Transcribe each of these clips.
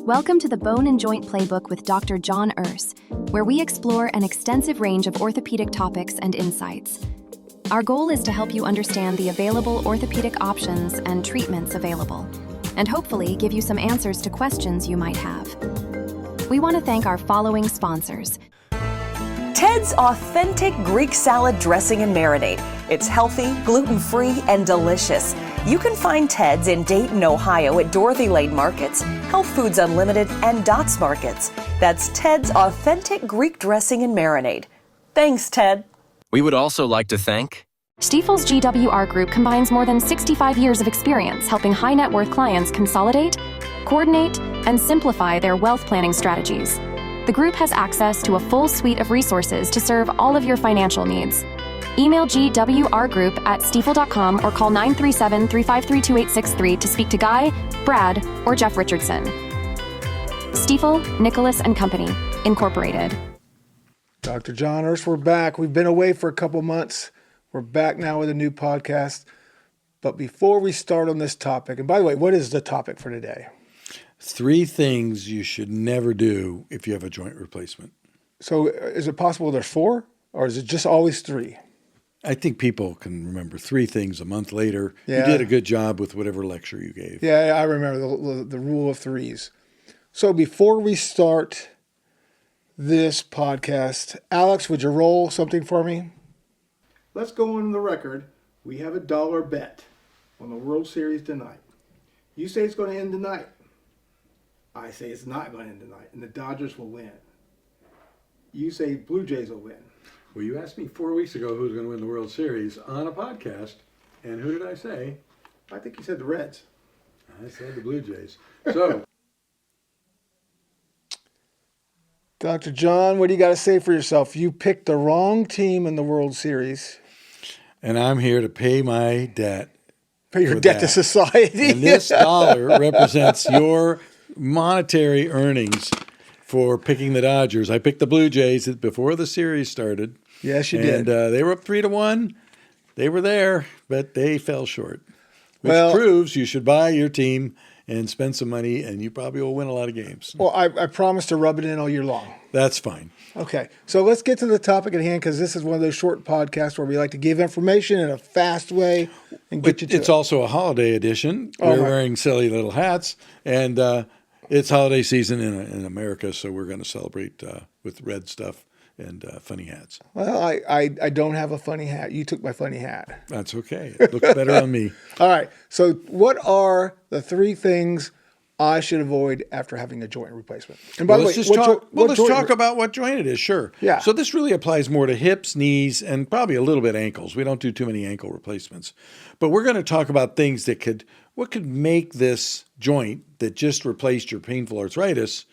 Welcome to the Bone and Joint Playbook with Dr. John Urse, where we explore an extensive range of orthopedic topics and insights. Our goal is to help you understand the available orthopedic options and treatments available, and hopefully give you some answers to questions you might have. We want to thank our following sponsors. Ted's Authentic Greek Salad Dressing and Marinade. It's healthy, gluten-free, and delicious. You can find Ted's in Dayton, Ohio at Dorothy Lane Markets, Health Foods Unlimited, and Dots Markets. That's Ted's Authentic Greek Dressing and Marinade. Thanks, Ted. We would also like to thank Stifel's GWR Group combines more than 65 years of experience helping high net worth clients consolidate, coordinate, and simplify their wealth planning strategies. The group has access to a full suite of resources to serve all of your financial needs. Email gwrgroup@stifel.com or call 937-353-2863 to speak to Guy, Brad, or Jeff Richardson. Stifel, Nicholas & Company, Incorporated. Dr. John Urse, we're back. We've been away for a couple months. We're back now with a new podcast. But before we start on this topic, and by the way, what is the topic for today? 3 things you should never do if you have a joint replacement. So is it possible there's 4, or is it just always 3? I think people can remember 3 things a month later. Yeah. You did a good job with whatever lecture you gave. Yeah, I remember the rule of 3s. So before we start this podcast, Alex, would you roll something for me? Let's go on the record. We have a dollar bet on the World Series tonight. You say it's going to end tonight. I say it's not going to end tonight, and the Dodgers will win. You say Blue Jays will win. Well, you asked me 4 weeks ago who was going to win the World Series on a podcast, and who did I say? I think you said the Reds. I said the Blue Jays. So, Dr. John, what do you got to say for yourself? You picked the wrong team in the World Series. and I'm here to pay my debt. Pay your for debt that. to society. And this dollar represents your monetary earnings for picking the Dodgers. I picked the Blue Jays before the series started. Yes, you And did. they were up 3-1. They were there, but they fell short. Which Well- proves you should buy your team and spend some money, and you probably will win a lot of games. Well, I promise to rub it in all year long. That's fine. Okay, so let's get to the topic at hand, because this is one of those short podcasts where we like to give information in a fast way and get you to It's it. also a holiday edition. Oh, We're my. wearing silly little hats, and it's holiday season in America, so we're going to celebrate with red stuff and funny hats. Well, I don't have a funny hat. You took my funny hat. That's okay. It looks better on me. All right, so what are the 3 things I should avoid after having a joint replacement? And by the way, Let's just what talk, jo- what let's joint talk about what joint it is, sure. Yeah. So this really applies more to hips, knees, and probably a little bit ankles. We don't do too many ankle replacements. But we're going to talk about things that could make this joint that just replaced your painful arthritis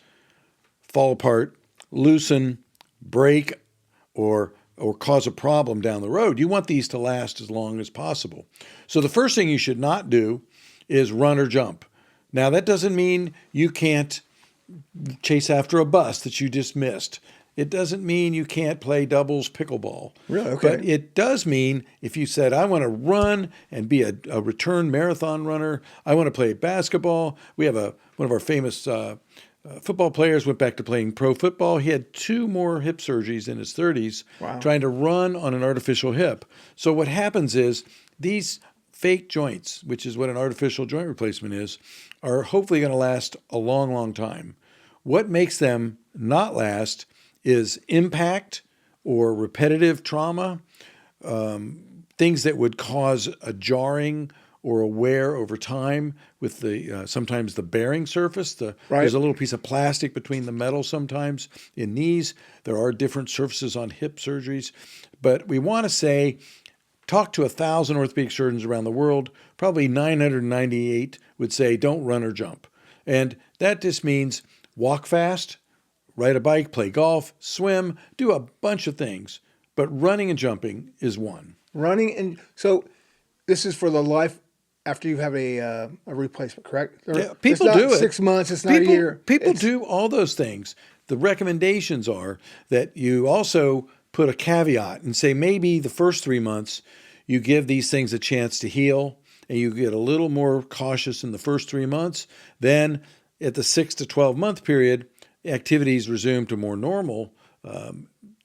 fall apart, loosen, break, or cause a problem down the road. You want these to last as long as possible. So the first thing you should not do is run or jump. Now, that doesn't mean you can't chase after a bus that you just missed. It doesn't mean you can't play doubles pickleball. Really? Okay. But it does mean if you said, I want to run and be a return marathon runner, I want to play basketball. We have one of our famous football players went back to playing pro football. He had 2 more hip surgeries in his 30s trying to run on an artificial hip. So what happens is these fake joints, which is what an artificial joint replacement is, are hopefully going to last a long, long time. What makes them not last is impact or repetitive trauma, things that would cause a jarring or a wear over time with the sometimes the bearing surface. There's a little piece of plastic between the metal sometimes in knees. There are different surfaces on hip surgeries. But we want to say, talk to 1,000 orthopedic surgeons around the world. Probably 998 would say don't run or jump. And that just means walk fast, ride a bike, play golf, swim, do a bunch of things. But running and jumping is one. Running, and so this is for the life after you have a replacement, correct? Yeah, people it's not do it. 6 months, it's not a year. People It's- do all those things. The recommendations are that you also put a caveat and say maybe the first 3 months you give these things a chance to heal and you get a little more cautious in the first 3 months. Then at the 6 to 12 month period, activities resume to more normal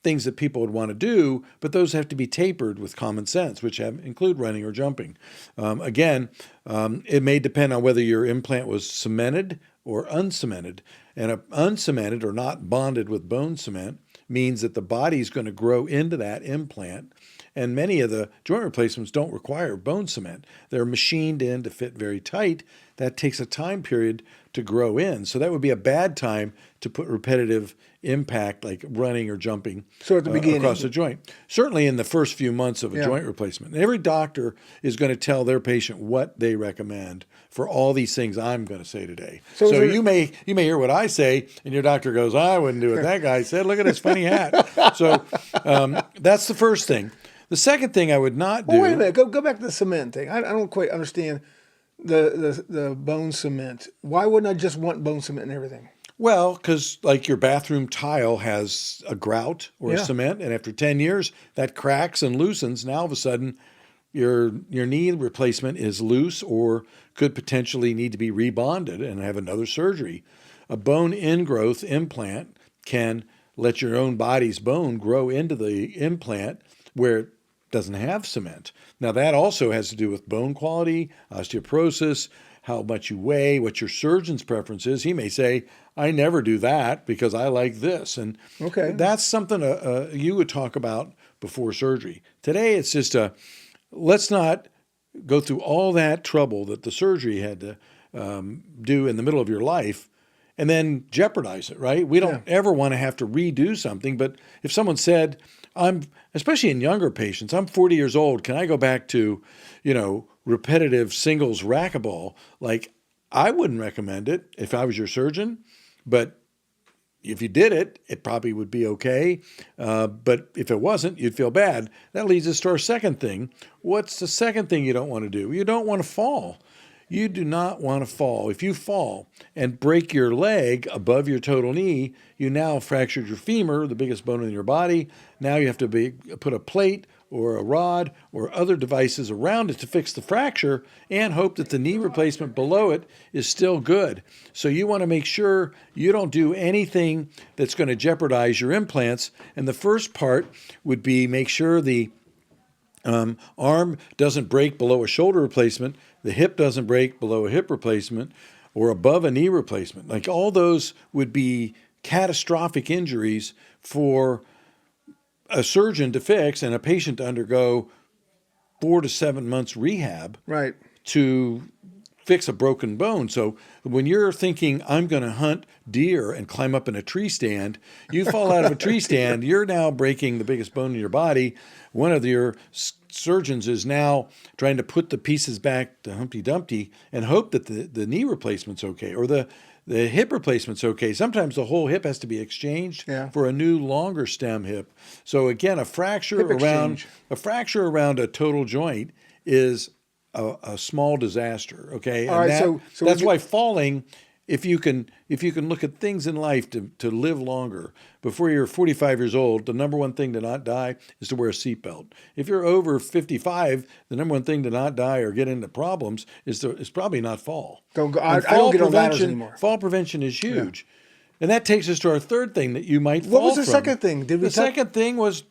things that people would want to do, but those have to be tapered with common sense, which include running or jumping. Again, it may depend on whether your implant was cemented or uncemented. And uncemented or not bonded with bone cement means that the body's going to grow into that implant. And many of the joint replacements don't require bone cement. They're machined in to fit very tight. That takes a time period to grow in. So that would be a bad time to put repetitive impact like running or jumping So at the beginning, across the joint. Certainly in the first few months of a joint replacement. And every doctor is going to tell their patient what they recommend for all these things I'm going to say today. So you may hear what I say, and your doctor goes, I wouldn't do what that guy said. Look at his funny hat. So that's the first thing. The second thing I would not do. Well, wait a minute. Go back to the cement thing. I don't quite understand the bone cement. Why wouldn't I just want bone cement and everything? Well, because like your bathroom tile has a grout or a cement, and after 10 years, that cracks and loosens. Now all of a sudden, your knee replacement is loose or could potentially need to be rebonded and have another surgery. A bone ingrowth implant can let your own body's bone grow into the implant where it doesn't have cement. Now that also has to do with bone quality, osteoporosis, how much you weigh, what your surgeon's preference is. He may say, I never do that because I like this. And that's something you would talk about before surgery. Today, it's just let's not go through all that trouble that the surgery had to do in the middle of your life and then jeopardize it, right? We don't ever want to have to redo something. But if someone said, especially in younger patients, I'm 40 years old, can I go back to, repetitive singles racquetball? Like, I wouldn't recommend it if I was your surgeon, but if you did it, it probably would be okay. But if it wasn't, you'd feel bad. That leads us to our second thing. What's the second thing you don't want to do? You don't want to fall. You do not want to fall. If you fall and break your leg above your total knee, you now fractured your femur, the biggest bone in your body. Now you have to put a plate or a rod or other devices around it to fix the fracture and hope that the knee replacement below it is still good. So you want to make sure you don't do anything that's going to jeopardize your implants. And the first part would be make sure the arm doesn't break below a shoulder replacement, the hip doesn't break below a hip replacement, or above a knee replacement. Like all those would be catastrophic injuries for a surgeon to fix and a patient to undergo 4 to 7 months rehab to fix a broken bone. So when you're thinking, I'm going to hunt deer and climb up in a tree stand, you fall out of a tree stand, you're now breaking the biggest bone in your body. One of your surgeons is now trying to put the pieces back to Humpty Dumpty and hope that the knee replacement's okay or the hip replacement's okay. Sometimes the whole hip has to be exchanged for a new longer stem hip. So again, a fracture around a total joint is a small disaster. Okay, all right. So that's why falling. If you can look at things in life to live longer, before you're 45 years old, the number one thing to not die is to wear a seatbelt. If you're over 55, the number one thing to not die or get into problems is probably not fall. I don't get on ladders anymore. Fall prevention is huge. And that takes us to our third thing that you might fall from. What was the second thing? The second thing was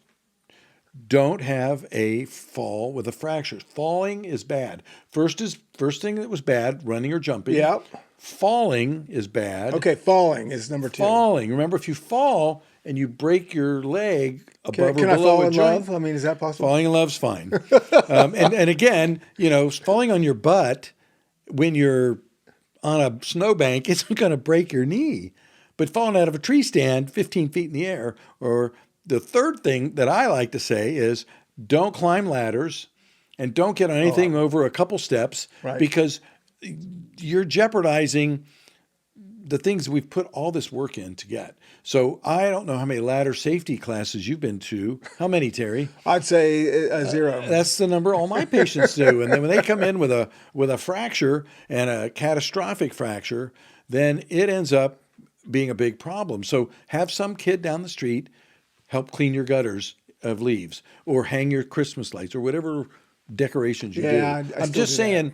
don't have a fall with a fracture. Falling is bad. First thing that was bad, running or jumping. Yep. Falling is bad. Okay, falling is number 2. Falling. Remember, if you fall and you break your leg above or below I fall a in joint, love? I mean, is that possible? Falling in love's fine. And again, falling on your butt when you're on a snowbank isn't going to break your knee. But falling out of a tree stand 15 feet in the air, or the third thing that I like to say is don't climb ladders and don't get on anything over a couple steps because you're jeopardizing the things we've put all this work in to get. So I don't know how many ladder safety classes you've been to. How many, Terry? I'd say 0. That's the number all my patients do. And then when they come in with a fracture and a catastrophic fracture, then it ends up being a big problem. So have some kid down the street help clean your gutters of leaves or hang your Christmas lights or whatever decorations you do. I'm just saying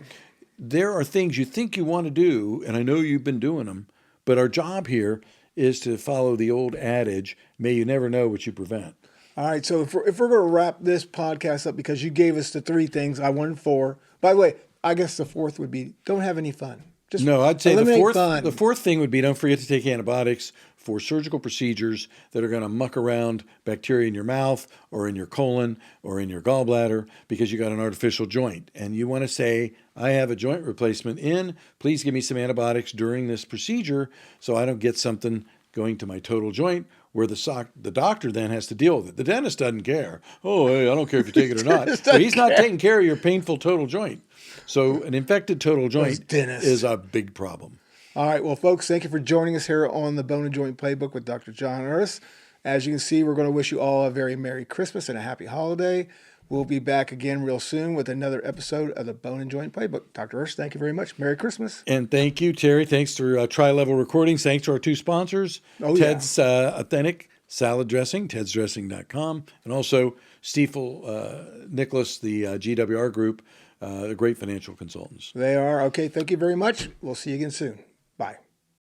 there are things you think you want to do, and I know you've been doing them, But our job here is to follow the old adage, may you never know what you prevent. All right, so if we're going to wrap this podcast up, because you gave us the 3 things, I wanted 4. By the way, I guess the 4th would be don't have any fun. Just No, I'd say eliminate fun. the fourth thing would be don't forget to take antibiotics for surgical procedures that are going to muck around bacteria in your mouth or in your colon or in your gallbladder because you got an artificial joint. And you want to say, I have a joint replacement in. Please give me some antibiotics during this procedure so I don't get something going to my total joint where the doctor then has to deal with it. The dentist doesn't care. Oh, hey, I don't care if you take it or not. So he's not taking care of your painful total joint. So an infected total joint is a big problem. All right, well, folks, thank you for joining us here on the Bone and Joint Playbook with Dr. John Urse. As you can see, we're going to wish you all a very Merry Christmas and a Happy Holiday. We'll be back again real soon with another episode of the Bone and Joint Playbook. Dr. Urse, thank you very much. Merry Christmas. And thank you, Terry. Thanks to Tri-Level Recordings. Thanks to our 2 sponsors, Ted's Authentic Salad Dressing, tedsdressing.com, and also Stiefel Nicholas, the GWR Group, the great financial consultants. They are. Okay, thank you very much. We'll see you again soon. Bye.